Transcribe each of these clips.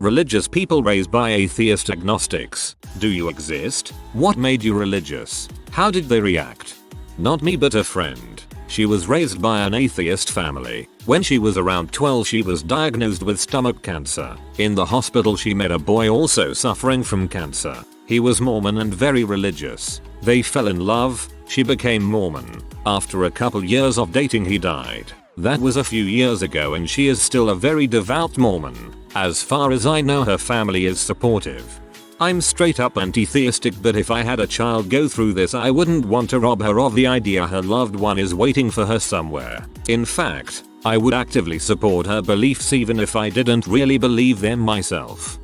Religious people raised by atheist agnostics. Do you exist? What made you religious? How did they react? Not me but a friend. She was raised by an atheist family. When she was around 12 she was diagnosed with stomach cancer. In the hospital she met a boy also suffering from cancer. He was Mormon and very religious. They fell in love. She became Mormon. After a couple years of dating he died. That was a few years ago and she is still a very devout Mormon. As far as I know her family is supportive. I'm straight up anti-theistic, but if I had a child go through this I wouldn't want to rob her of the idea her loved one is waiting for her somewhere. In fact, I would actively support her beliefs even if I didn't really believe them myself.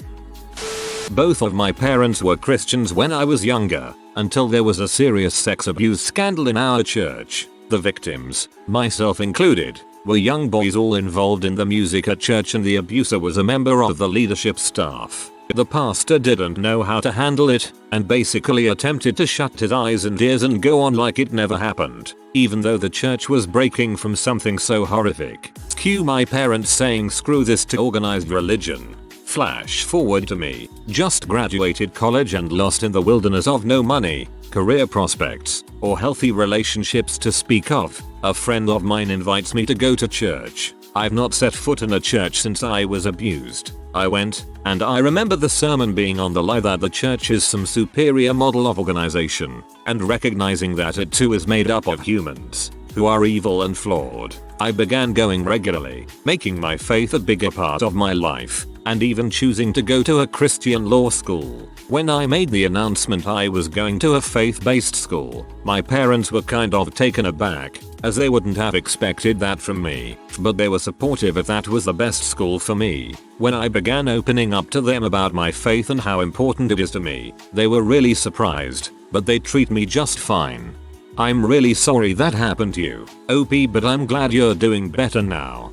Both of my parents were Christians when I was younger, until there was a serious sex abuse scandal in our church. The victims, myself included, were young boys all involved in the music at church and the abuser was a member of the leadership staff. The pastor didn't know how to handle it and basically attempted to shut his eyes and ears and go on like it never happened, even though the church was breaking from something so horrific. Cue my parents saying screw this to organized religion. Flash forward to me, just graduated college and lost in the wilderness of no money, career prospects, or healthy relationships to speak of. A friend of mine invites me to go to church. I've not set foot in a church since I was abused. I went, and I remember the sermon being on the lie that the church is some superior model of organization, and recognizing that it too is made up of humans, who are evil and flawed. I began going regularly, making my faith a bigger part of my life, and even choosing to go to a Christian law school. When I made the announcement I was going to a faith-based school, my parents were kind of taken aback, as they wouldn't have expected that from me, but they were supportive if that was the best school for me. When I began opening up to them about my faith and how important it is to me, they were really surprised, but they treat me just fine. I'm really sorry that happened to you, OP, but I'm glad you're doing better now.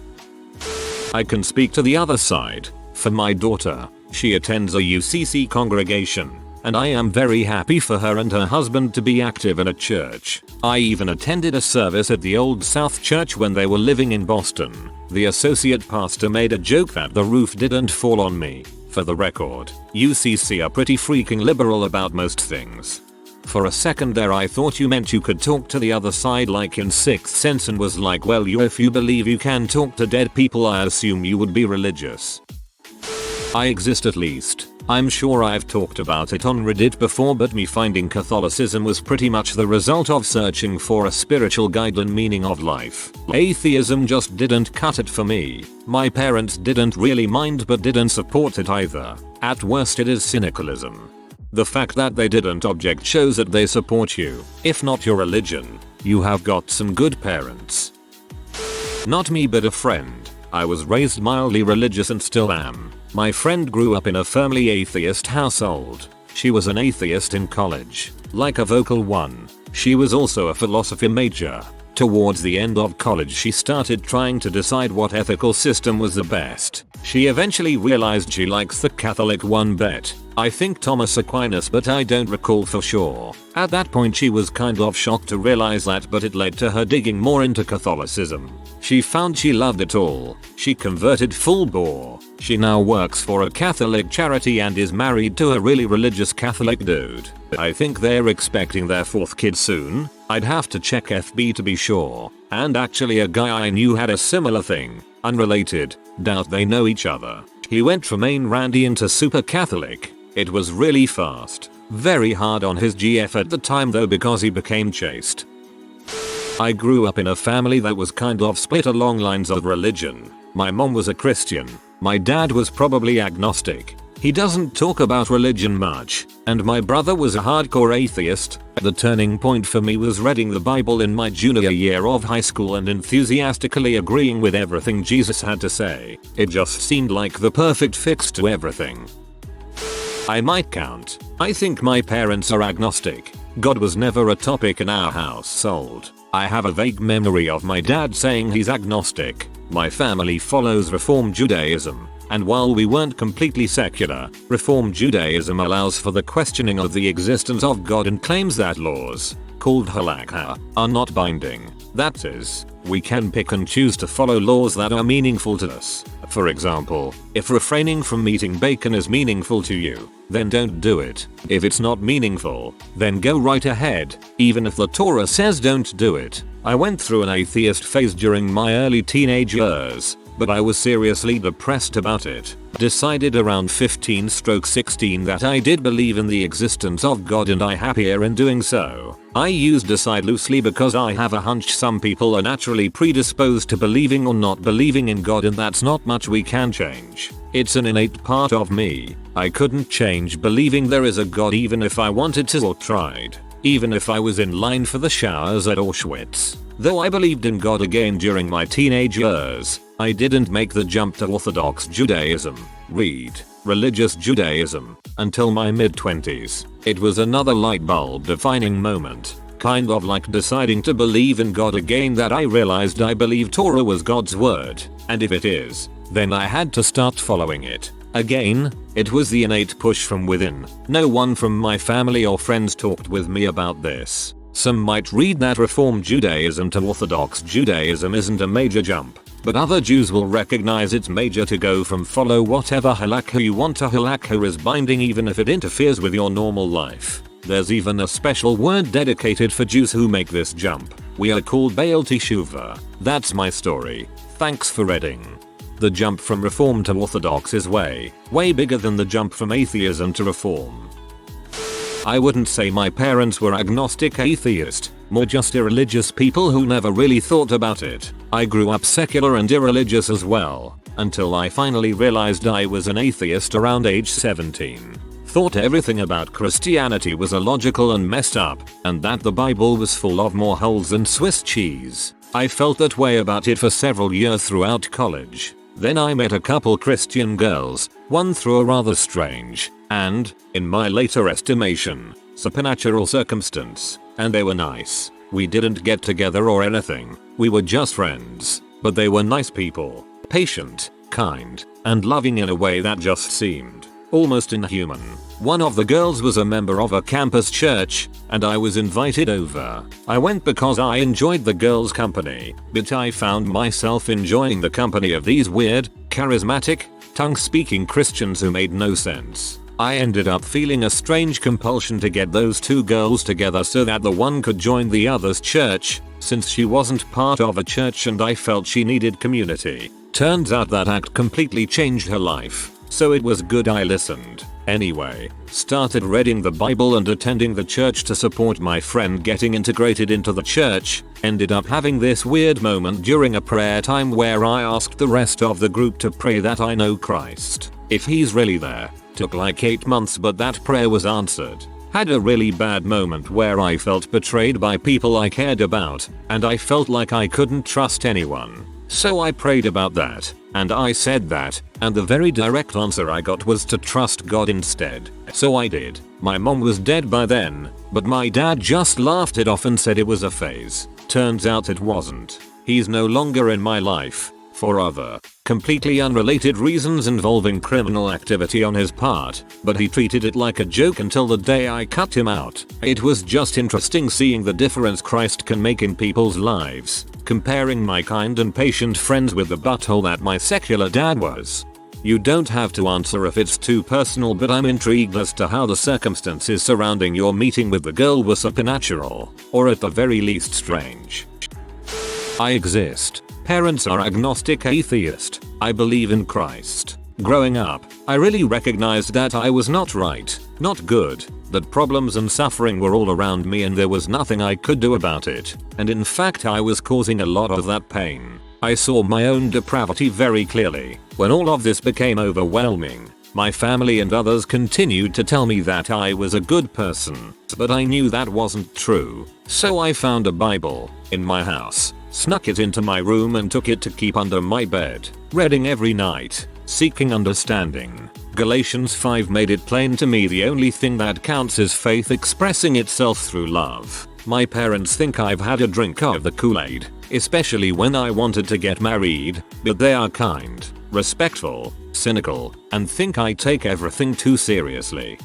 I can speak to the other side. For my daughter, she attends a UCC congregation, and I am very happy for her and her husband to be active in a church. I even attended a service at the Old South Church when they were living in Boston. The associate pastor made a joke that the roof didn't fall on me. For the record, UCC are pretty freaking liberal about most things. For a second there I thought you meant you could talk to the other side like in Sixth Sense and was like, well, if you believe you can talk to dead people I assume you would be religious. I exist at least. I'm sure I've talked about it on Reddit before, but me finding Catholicism was pretty much the result of searching for a spiritual guide and meaning of life. Atheism just didn't cut it for me. My parents didn't really mind but didn't support it either. At worst it is cynicalism. The fact that they didn't object shows that they support you. If not your religion, you have got some good parents. Not me but a friend. I was raised mildly religious and still am. My friend grew up in a firmly atheist household. She was an atheist in college, like a vocal one. She was also a philosophy major. Towards the end of college she started trying to decide what ethical system was the best. She eventually realized she likes the Catholic one bet. I think Thomas Aquinas, but I don't recall for sure. At that point she was kind of shocked to realize that, but it led to her digging more into Catholicism. She found she loved it all. She converted full bore. She now works for a Catholic charity and is married to a really religious Catholic dude. I think they're expecting their 4th kid soon. I'd have to check FB to be sure. And actually a guy I knew had a similar thing. Unrelated. Doubt they know each other. He went from Ayn Randy into super Catholic. It was really fast. Very hard on his GF at the time though because he became chaste. I grew up in a family that was kind of split along lines of religion. My mom was a Christian. My dad was probably agnostic. He doesn't talk about religion much. And my brother was a hardcore atheist. The turning point for me was reading the Bible in my junior year of high school and enthusiastically agreeing with everything Jesus had to say. It just seemed like the perfect fix to everything. I might count. I think my parents are agnostic. God was never a topic in our household. I have a vague memory of my dad saying he's agnostic. My family follows Reform Judaism, and while we weren't completely secular, Reform Judaism allows for the questioning of the existence of God and claims that laws, called halakha, are not binding. That is, we can pick and choose to follow laws that are meaningful to us. For example, if refraining from eating bacon is meaningful to you, then don't do it. If it's not meaningful, then go right ahead, even if the Torah says don't do it. I went through an atheist phase during my early teenage years, but I was seriously depressed about it. Decided around 15-16 that I did believe in the existence of God, and I happier in doing so. I use decide loosely because I have a hunch some people are naturally predisposed to believing or not believing in God, and that's not much we can change. It's an innate part of me. I couldn't change believing there is a God even if I wanted to or tried. Even if I was in line for the showers at Auschwitz. Though I believed in God again during my teenage years, I didn't make the jump to Orthodox Judaism, read, religious Judaism, until my mid-20s. It was another light bulb defining moment, kind of like deciding to believe in God again, that I realized I believed Torah was God's word, and if it is, then I had to start following it. Again, it was the innate push from within. No one from my family or friends talked with me about this. Some might read that Reform Judaism to Orthodox Judaism isn't a major jump, but other Jews will recognize it's major to go from follow whatever halakha you want to halakha is binding even if it interferes with your normal life. There's even a special word dedicated for Jews who make this jump. We are called Baal Teshuvah. That's my story. Thanks for reading. The jump from Reform to Orthodox is way bigger than the jump from atheism to Reform. I wouldn't say my parents were agnostic atheist, more just irreligious people who never really thought about it. I grew up secular and irreligious as well, until I finally realized I was an atheist around age 17. Thought everything about Christianity was illogical and messed up, and that the Bible was full of more holes than Swiss cheese. I felt that way about it for several years throughout college. Then I met a couple Christian girls, one through a rather strange, and, in my later estimation, supernatural circumstance, and they were nice. We didn't get together or anything, we were just friends, but they were nice people, patient, kind, and loving in a way that just seemed almost inhuman. One of the girls was a member of a campus church, and I was invited over. I went because I enjoyed the girls' company, but I found myself enjoying the company of these weird, charismatic, tongue-speaking Christians who made no sense. I ended up feeling a strange compulsion to get those two girls together so that the one could join the other's church, since she wasn't part of a church and I felt she needed community. Turns out that act completely changed her life. So it was good I listened. Anyway, started reading the Bible and attending the church to support my friend getting integrated into the church. Ended up having this weird moment during a prayer time where I asked the rest of the group to pray that I know Christ, if he's really there. Took like 8 months, but that prayer was answered. Had a really bad moment where I felt betrayed by people I cared about, and I felt like I couldn't trust anyone. So I prayed about that, and I said that, and the very direct answer I got was to trust God instead. So I did. My mom was dead by then, but my dad just laughed it off and said it was a phase. Turns out it wasn't. He's no longer in my life, for other, completely unrelated reasons involving criminal activity on his part, but he treated it like a joke until the day I cut him out. It was just interesting seeing the difference Christ can make in people's lives, comparing my kind and patient friends with the butthole that my secular dad was. You don't have to answer if it's too personal, but I'm intrigued as to how the circumstances surrounding your meeting with the girl were supernatural, or at the very least strange. I exist. Parents are agnostic atheist. I believe in Christ. Growing up, I really recognized that I was not right, not good, that problems and suffering were all around me and there was nothing I could do about it, and in fact I was causing a lot of that pain. I saw my own depravity very clearly. When all of this became overwhelming, my family and others continued to tell me that I was a good person, but I knew that wasn't true. So I found a Bible in my house, snuck it into my room and took it to keep under my bed, reading every night, seeking understanding. Galatians 5 made it plain to me the only thing that counts is faith expressing itself through love. My parents think I've had a drink of the Kool-Aid, especially when I wanted to get married, but they are kind, respectful, cynical, and think I take everything too seriously.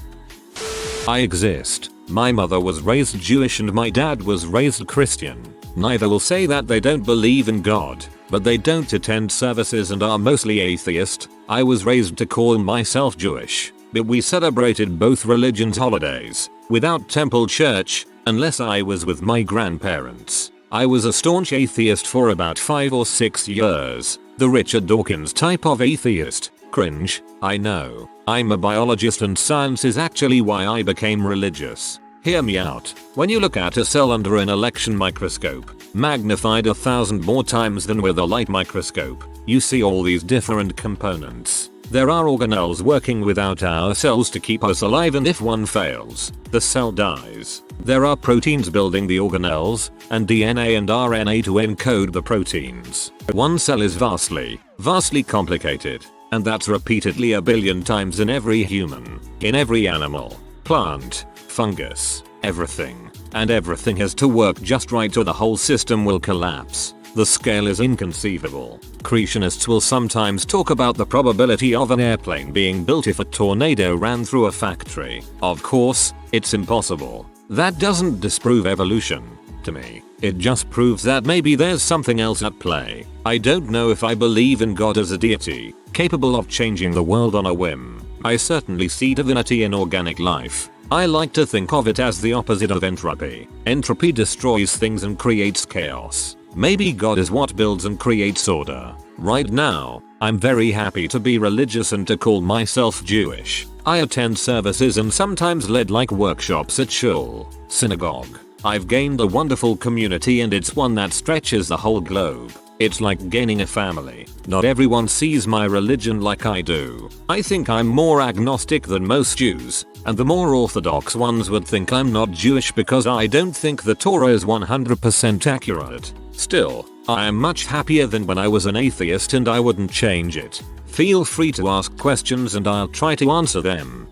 I exist. My mother was raised Jewish and my dad was raised Christian. Neither will say that they don't believe in God, but they don't attend services and are mostly atheist. I was raised to call myself Jewish, but we celebrated both religions' holidays, without temple church, unless I was with my grandparents. I was a staunch atheist for about 5 or 6 years, the Richard Dawkins type of atheist. Cringe, I know. I'm a biologist and science is actually why I became religious. Hear me out. When you look at a cell under an electron microscope, magnified 1,000 more times than with a light microscope, you see all these different components. There are organelles working without our cells to keep us alive, and if one fails, the cell dies. There are proteins building the organelles, and DNA and RNA to encode the proteins. One cell is vastly complicated, and that's repeatedly a billion times in every human, in every animal, plant, fungus, everything. And everything has to work just right or the whole system will collapse. The scale is inconceivable. Creationists will sometimes talk about the probability of an airplane being built if a tornado ran through a factory. Of course, it's impossible. That doesn't disprove evolution. To me, it just proves that maybe there's something else at play. I don't know if I believe in God as a deity, capable of changing the world on a whim. I certainly see divinity in organic life. I like to think of it as the opposite of entropy. Entropy destroys things and creates chaos. Maybe God is what builds and creates order. Right now, I'm very happy to be religious and to call myself Jewish. I attend services and sometimes lead like workshops at shul, synagogue. I've gained a wonderful community and it's one that stretches the whole globe. It's like gaining a family. Not everyone sees my religion like I do. I think I'm more agnostic than most Jews, and the more orthodox ones would think I'm not Jewish because I don't think the Torah is 100% accurate. Still, I am much happier than when I was an atheist and I wouldn't change it. Feel free to ask questions and I'll try to answer them.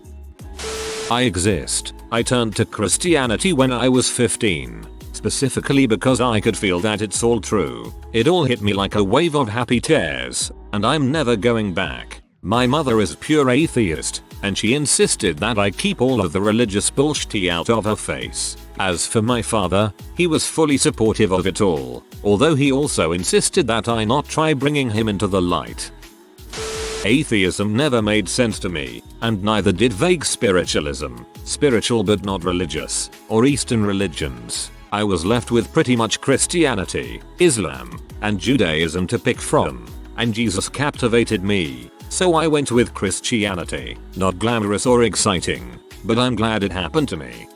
I exist. I turned to Christianity when I was 15. Specifically because I could feel that it's all true. It all hit me like a wave of happy tears, and I'm never going back. My mother is pure atheist, and she insisted that I keep all of the religious bullshit out of her face. As for my father, he was fully supportive of it all, although he also insisted that I not try bringing him into the light. Atheism never made sense to me, and neither did vague spiritualism, spiritual but not religious, or Eastern religions. I was left with pretty much Christianity, Islam, and Judaism to pick from, and Jesus captivated me, so I went with Christianity. Not glamorous or exciting, but I'm glad it happened to me.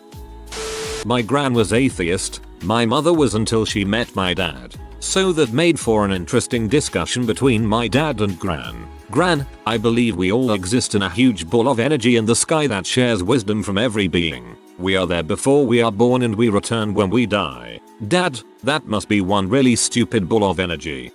My gran was atheist, my mother was until she met my dad, so that made for an interesting discussion between my dad and gran. Gran, I believe we all exist in a huge ball of energy in the sky that shares wisdom from every being. We are there before we are born and we return when we die. Dad, that must be one really stupid ball of energy.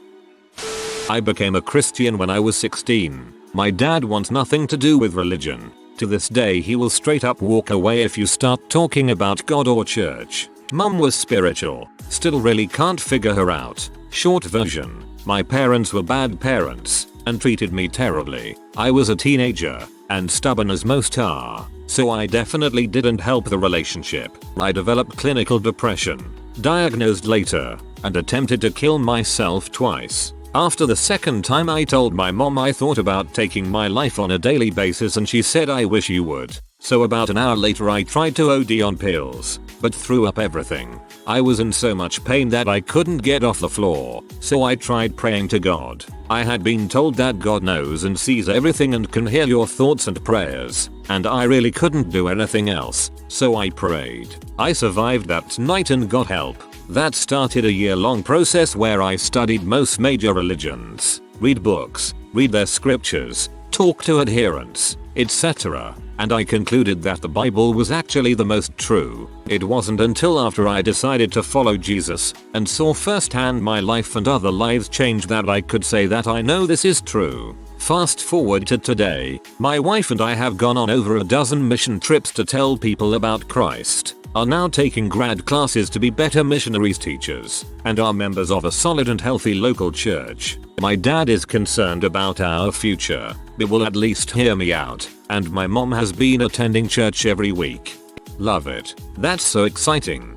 I became a Christian when I was 16. My dad wants nothing to do with religion. To this day he will straight up walk away if you start talking about God or church. Mum was spiritual, still really can't figure her out. Short version, my parents were bad parents and treated me terribly. I was a teenager and stubborn as most are, so I definitely didn't help the relationship. I developed clinical depression, diagnosed later, and attempted to kill myself twice. After the second time I told my mom I thought about taking my life on a daily basis and she said I wish you would. So about an hour later I tried to OD on pills, but threw up everything. I was in so much pain that I couldn't get off the floor, so I tried praying to God. I had been told that God knows and sees everything and can hear your thoughts and prayers, and I really couldn't do anything else, so I prayed. I survived that night and got help. That started a year-long process where I studied most major religions, read books, read their scriptures, talk to adherents, etc. And I concluded that the Bible was actually the most true. It wasn't until after I decided to follow Jesus and saw firsthand my life and other lives change that I could say that I know this is true. Fast forward to today, my wife and I have gone on over a dozen mission trips to tell people about Christ, are now taking grad classes to be better missionaries teachers, and are members of a solid and healthy local church. My dad is concerned about our future, but will at least hear me out, and my mom has been attending church every week. Love it. That's so exciting.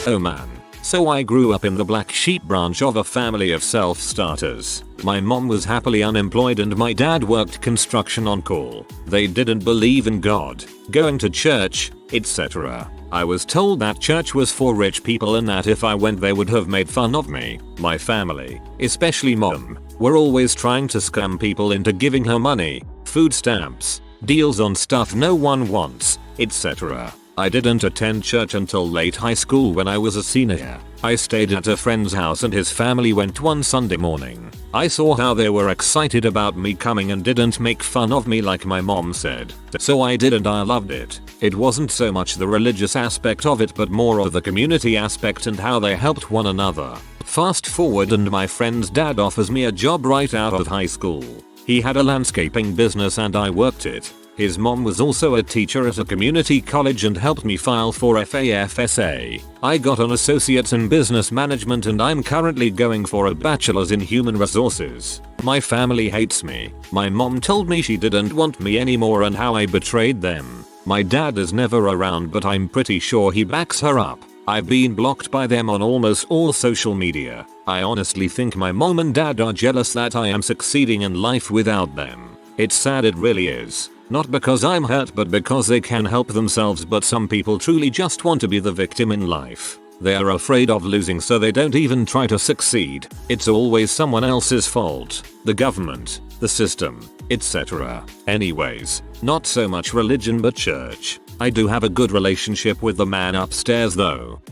Oh man, So I grew up in the black sheep branch of a family of self-starters. My mom was happily unemployed and my dad worked construction on call. They didn't believe in God, going to church, etc. I was told that church was for rich people and that if I went they would have made fun of me. My family, especially mom, were always trying to scam people into giving her money, food stamps, deals on stuff no one wants, etc. I didn't attend church until late high school when I was a senior. I stayed at a friend's house and his family went one Sunday morning. I saw how they were excited about me coming and didn't make fun of me like my mom said. So I did and I loved it. It wasn't so much the religious aspect of it but more of the community aspect and how they helped one another. Fast forward and my friend's dad offers me a job right out of high school. He had a landscaping business and I worked it. His mom was also a teacher at a community college and helped me file for FAFSA. I got an associate's in business management and I'm currently going for a bachelor's in human resources. My family hates me. My mom told me she didn't want me anymore and how I betrayed them. My dad is never around but I'm pretty sure he backs her up. I've been blocked by them on almost all social media. I honestly think my mom and dad are jealous that I am succeeding in life without them. It's sad, it really is. Not because I'm hurt but because they can help themselves, but some people truly just want to be the victim in life. They are afraid of losing so they don't even try to succeed. It's always someone else's fault. The government, the system, etc. Anyways, not so much religion but church. I do have a good relationship with the man upstairs though.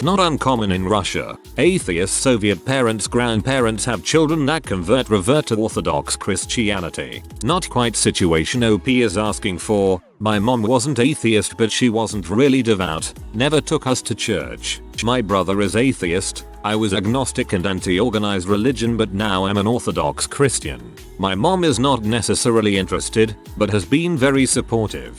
Not uncommon in Russia, atheist Soviet parents' grandparents have children that revert to Orthodox Christianity. Not quite situation OP is asking for. My mom wasn't atheist but she wasn't really devout, never took us to church. My brother is atheist. I was agnostic and anti-organized religion but now I'm an Orthodox Christian. My mom is not necessarily interested, but has been very supportive.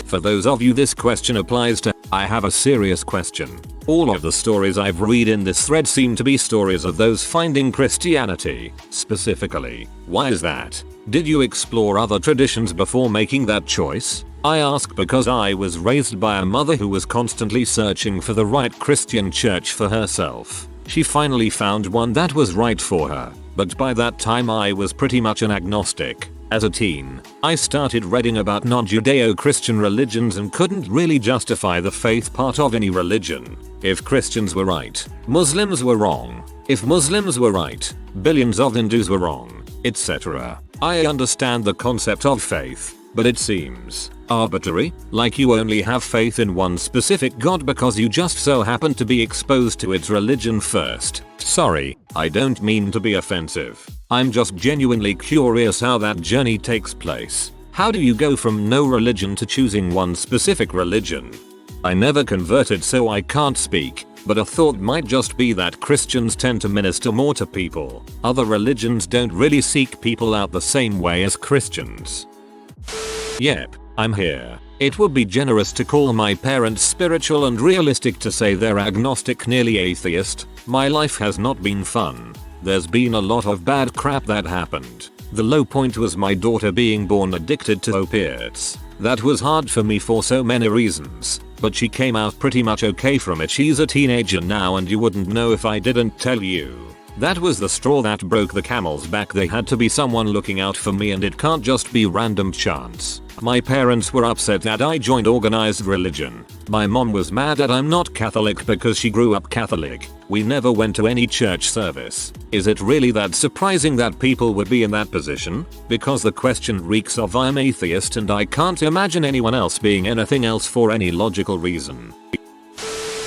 For those of you this question applies to, I have a serious question. All of the stories I've read in this thread seem to be stories of those finding Christianity. Specifically, why is that? Did you explore other traditions before making that choice? I ask because I was raised by a mother who was constantly searching for the right Christian church for herself. She finally found one that was right for her, but by that time I was pretty much an agnostic. As a teen, I started reading about non-Judeo-Christian religions and couldn't really justify the faith part of any religion. If Christians were right, Muslims were wrong. If Muslims were right, billions of Hindus were wrong, etc. I understand the concept of faith, but it seems arbitrary, like you only have faith in one specific god because you just so happen to be exposed to its religion first. Sorry, I don't mean to be offensive. I'm just genuinely curious how that journey takes place. How do you go from no religion to choosing one specific religion? I never converted so I can't speak, but a thought might just be that Christians tend to minister more to people. Other religions don't really seek people out the same way as Christians. Yep, I'm here. It would be generous to call my parents spiritual and realistic to say they're agnostic, nearly atheist. My life has not been fun. There's been a lot of bad crap that happened. The low point was my daughter being born addicted to opiates. That was hard for me for so many reasons, but she came out pretty much okay from it. She's a teenager now and you wouldn't know if I didn't tell you. That was the straw that broke the camel's back. They had to be someone looking out for me and it can't just be random chance. My parents were upset that I joined organized religion. My mom was mad that I'm not Catholic because she grew up Catholic. We never went to any church service. Is it really that surprising that people would be in that position? Because the question reeks of I'm atheist and I can't imagine anyone else being anything else for any logical reason.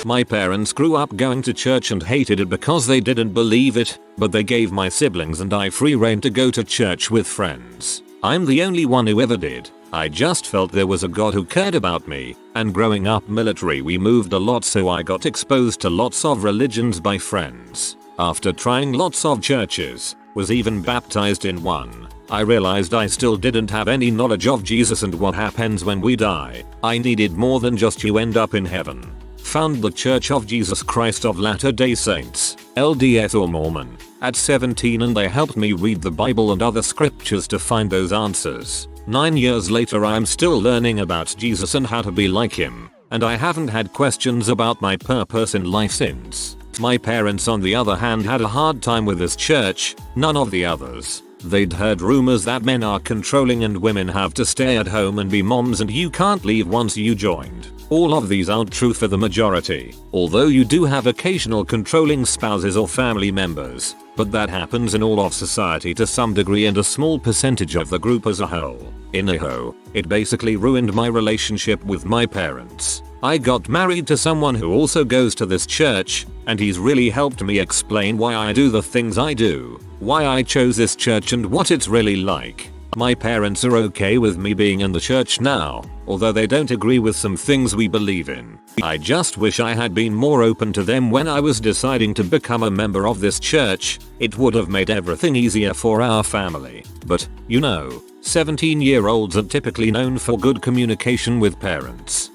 My parents grew up going to church and hated it because they didn't believe it, but they gave my siblings and I free rein to go to church with friends. I'm the only one who ever did. I just felt there was a God who cared about me, and growing up military we moved a lot so I got exposed to lots of religions by friends. After trying lots of churches, was even baptized in one, I realized I still didn't have any knowledge of Jesus and what happens when we die. I needed more than just you end up in heaven. Found the Church of Jesus Christ of Latter-day Saints, LDS or Mormon, at 17 and they helped me read the Bible and other scriptures to find those answers. 9 years later I'm still learning about Jesus and how to be like him. and I haven't had questions about my purpose in life since. My parents on the other hand had a hard time with this church, none of the others. They'd heard rumors that men are controlling and women have to stay at home and be moms and you can't leave once you joined. All of these aren't true for the majority, although you do have occasional controlling spouses or family members, but that happens in all of society to some degree and a small percentage of the group as a whole. Anyhow, it basically ruined my relationship with my parents. I got married to someone who also goes to this church, and he's really helped me explain why I do the things I do, why I chose this church and what it's really like. My parents are okay with me being in the church now, although they don't agree with some things we believe in. I just wish I had been more open to them when I was deciding to become a member of this church. It would have made everything easier for our family. But, 17-year-olds are typically known for good communication with parents.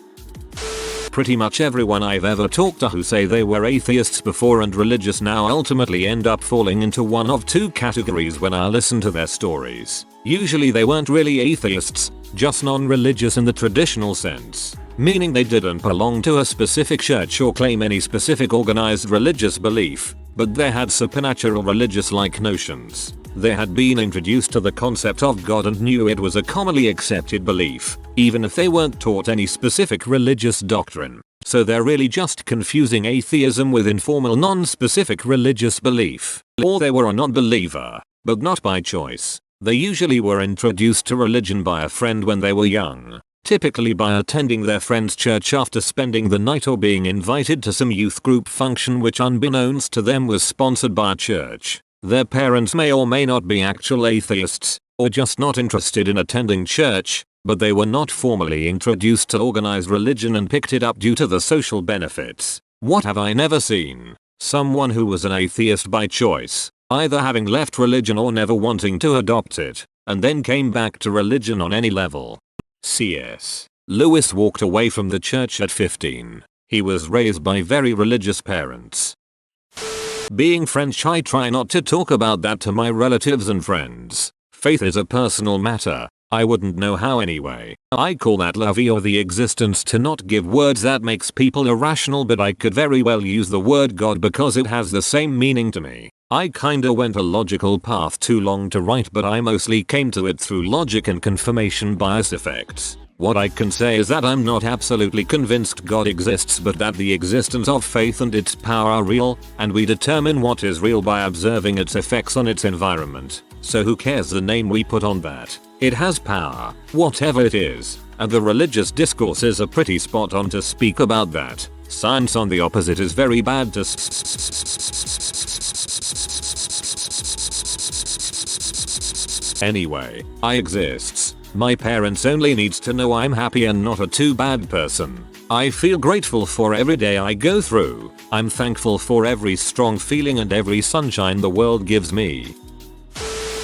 Pretty much everyone I've ever talked to who say they were atheists before and religious now ultimately end up falling into one of two categories when I listen to their stories. Usually they weren't really atheists, just non-religious in the traditional sense, meaning they didn't belong to a specific church or claim any specific organized religious belief, but they had supernatural religious-like notions. They had been introduced to the concept of God and knew it was a commonly accepted belief, even if they weren't taught any specific religious doctrine. So they're really just confusing atheism with informal non-specific religious belief. Or they were a non-believer, but not by choice. They usually were introduced to religion by a friend when they were young, typically by attending their friend's church after spending the night or being invited to some youth group function which unbeknownst to them was sponsored by a church. Their parents may or may not be actual atheists, or just not interested in attending church, but they were not formally introduced to organized religion and picked it up due to the social benefits. What have I never seen? Someone who was an atheist by choice, either having left religion or never wanting to adopt it, and then came back to religion on any level. C.S. Lewis walked away from the church at 15. He was raised by very religious parents. Being French, I try not to talk about that to my relatives and friends. Faith is a personal matter. I wouldn't know how anyway. I call that la vie or the existence to not give words that makes people irrational, but I could very well use the word God because it has the same meaning to me. I kinda went a logical path too long to write, but I mostly came to it through logic and confirmation bias effects. What I can say is that I'm not absolutely convinced God exists, but that the existence of faith and its power are real, and we determine what is real by observing its effects on its environment. So who cares the name we put on that? It has power, whatever it is, and the religious discourses are pretty spot on to speak about that. Science on the opposite is very bad to Anyway, I exists. My parents only needs to know I'm happy and not a too bad person. I feel grateful for every day I go through. I'm thankful for every strong feeling and every sunshine the world gives me.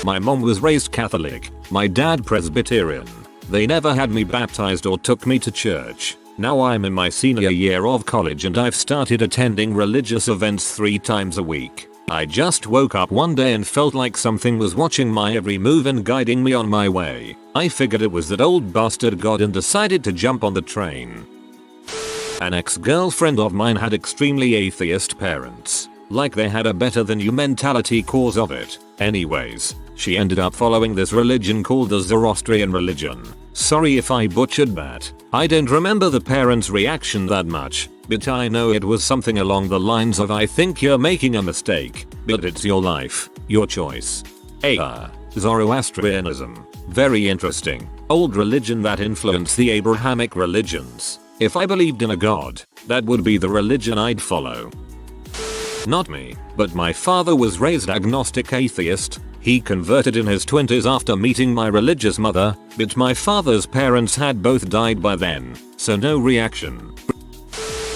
My mom was raised Catholic, my dad Presbyterian. They never had me baptized or took me to church. Now I'm in my senior year of college and I've started attending religious events 3 times a week. I just woke up one day and felt like something was watching my every move and guiding me on my way. I figured it was that old bastard God and decided to jump on the train. An ex-girlfriend of mine had extremely atheist parents. Like they had a better than you mentality cause of it. Anyways, she ended up following this religion called the Zoroastrian religion. Sorry if I butchered that. I don't remember the parents' reaction that much, but I know it was something along the lines of I think you're making a mistake, but it's your life, your choice. Zoroastrianism. Very interesting. Old religion that influenced the Abrahamic religions. If I believed in a god, that would be the religion I'd follow. Not me, but my father was raised agnostic atheist. He converted in his 20s after meeting my religious mother, but my father's parents had both died by then, so no reaction.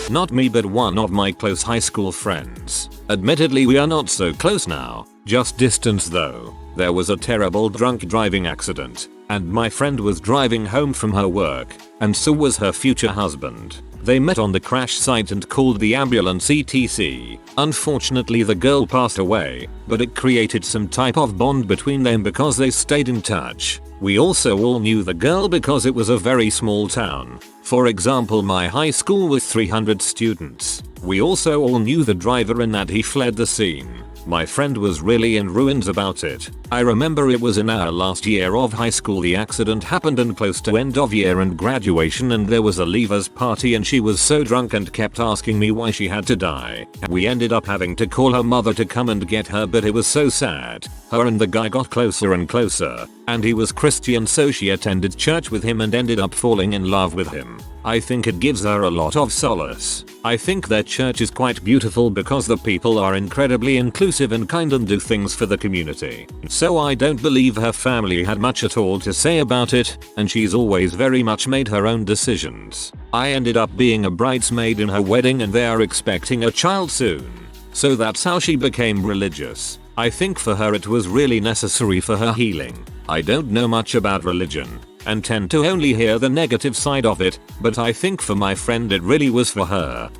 Not me, but one of my close high school friends. Admittedly we are not so close now, just distance though. There was a terrible drunk driving accident, and my friend was driving home from her work, and so was her future husband. They met on the crash site and called the ambulance etc. Unfortunately the girl passed away, but it created some type of bond between them because they stayed in touch. We also all knew the girl because it was a very small town. For example, my high school was 300 students. We also all knew the driver and that he fled the scene. My friend was really in ruins about it. I remember it was in our last year of high school the accident happened and close to end of year and graduation, and there was a leavers party and she was so drunk and kept asking me why she had to die. We ended up having to call her mother to come and get her, but it was so sad. Her and the guy got closer and closer, and he was Christian, so she attended church with him and ended up falling in love with him. I think it gives her a lot of solace. I think their church is quite beautiful because the people are incredibly inclusive and kind and do things for the community. So I don't believe her family had much at all to say about it, and she's always very much made her own decisions. I ended up being a bridesmaid in her wedding and they are expecting a child soon. So that's how she became religious. I think for her it was really necessary for her healing. I don't know much about religion and tend to only hear the negative side of it, but I think for my friend it really was for her.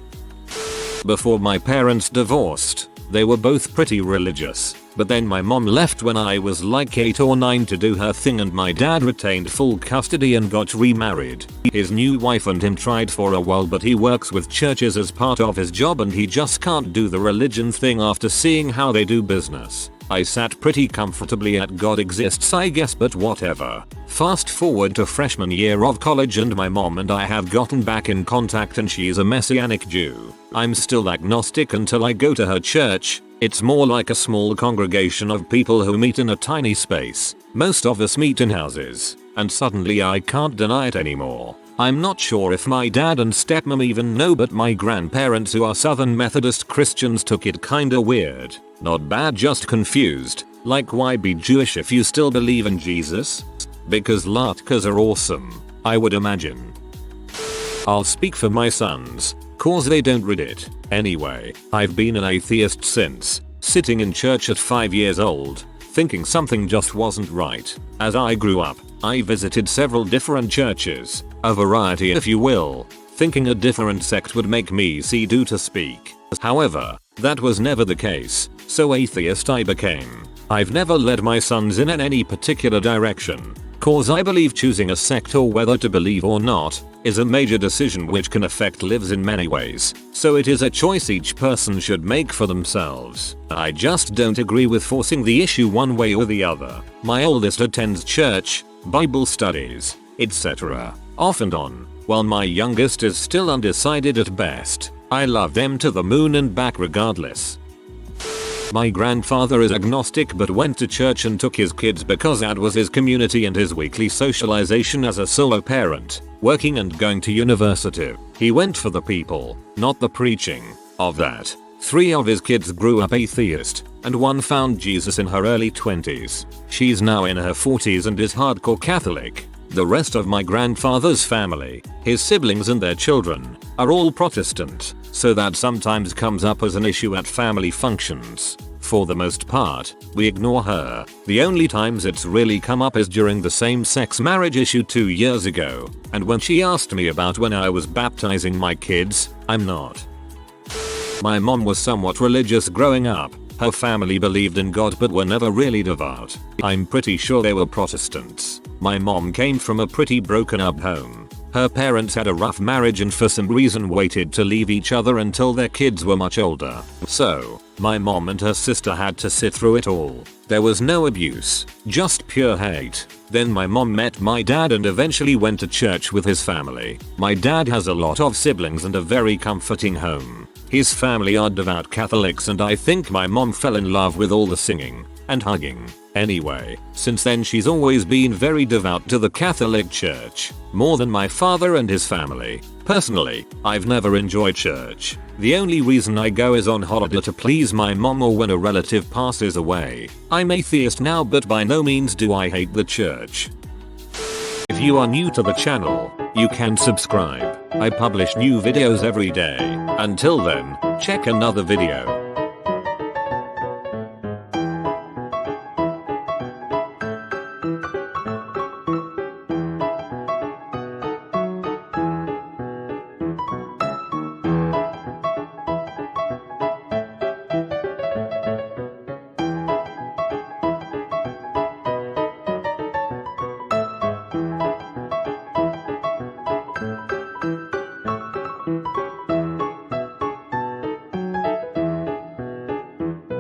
Before my parents divorced, they were both pretty religious, but then my mom left when I was like 8 or 9 to do her thing and my dad retained full custody and got remarried. His new wife and him tried for a while, but he works with churches as part of his job and he just can't do the religion thing after seeing how they do business. I sat pretty comfortably at God exists I guess, but whatever. Fast forward to freshman year of college and my mom and I have gotten back in contact and she's a Messianic Jew. I'm still agnostic until I go to her church. It's more like a small congregation of people who meet in a tiny space. Most of us meet in houses, and suddenly I can't deny it anymore. I'm not sure if my dad and stepmom even know, but my grandparents who are Southern Methodist Christians took it kinda weird. Not bad, just confused. Like, why be Jewish if you still believe in Jesus? Because latkes are awesome, I would imagine. I'll speak for my sons, cause they don't read it. Anyway, I've been an atheist since sitting in church at 5 years old, thinking something just wasn't right. As I grew up, I visited several different churches, a variety if you will, thinking a different sect would make me see do to speak. However, that was never the case, so atheist I became. I've never led my sons in any particular direction, cause I believe choosing a sect or whether to believe or not is a major decision which can affect lives in many ways, so it is a choice each person should make for themselves. I just don't agree with forcing the issue one way or the other. My oldest attends church, Bible studies, etc. off and on, while my youngest is still undecided at best. I love them to the moon and back regardless. My grandfather is agnostic but went to church and took his kids because that was his community and his weekly socialization as a solo parent, working and going to university. He went for the people, not the preaching. Of that, 3 of his kids grew up atheist, and 1 found Jesus in her early 20s. She's now in her 40s and is hardcore Catholic. The rest of my grandfather's family, his siblings and their children, are all Protestant, so that sometimes comes up as an issue at family functions. For the most part, we ignore her. The only times it's really come up is during the same-sex marriage issue 2 years ago, and when she asked me about when I was baptizing my kids. I'm not. My mom was somewhat religious growing up. Her family believed in God but were never really devout. I'm pretty sure they were Protestants. My mom came from a pretty broken up home. Her parents had a rough marriage and for some reason waited to leave each other until their kids were much older. So, my mom and her sister had to sit through it all. There was no abuse, just pure hate. Then my mom met my dad and eventually went to church with his family. My dad has a lot of siblings and a very comforting home. His family are devout Catholics and I think my mom fell in love with all the singing and hugging. Anyway, since then she's always been very devout to the Catholic Church, more than my father and his family. Personally, I've never enjoyed church. The only reason I go is on holiday to please my mom or when a relative passes away. I'm atheist now, but by no means do I hate the church. If you are new to the channel, you can subscribe. I publish new videos every day. Until then, check another video.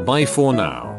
Bye for now.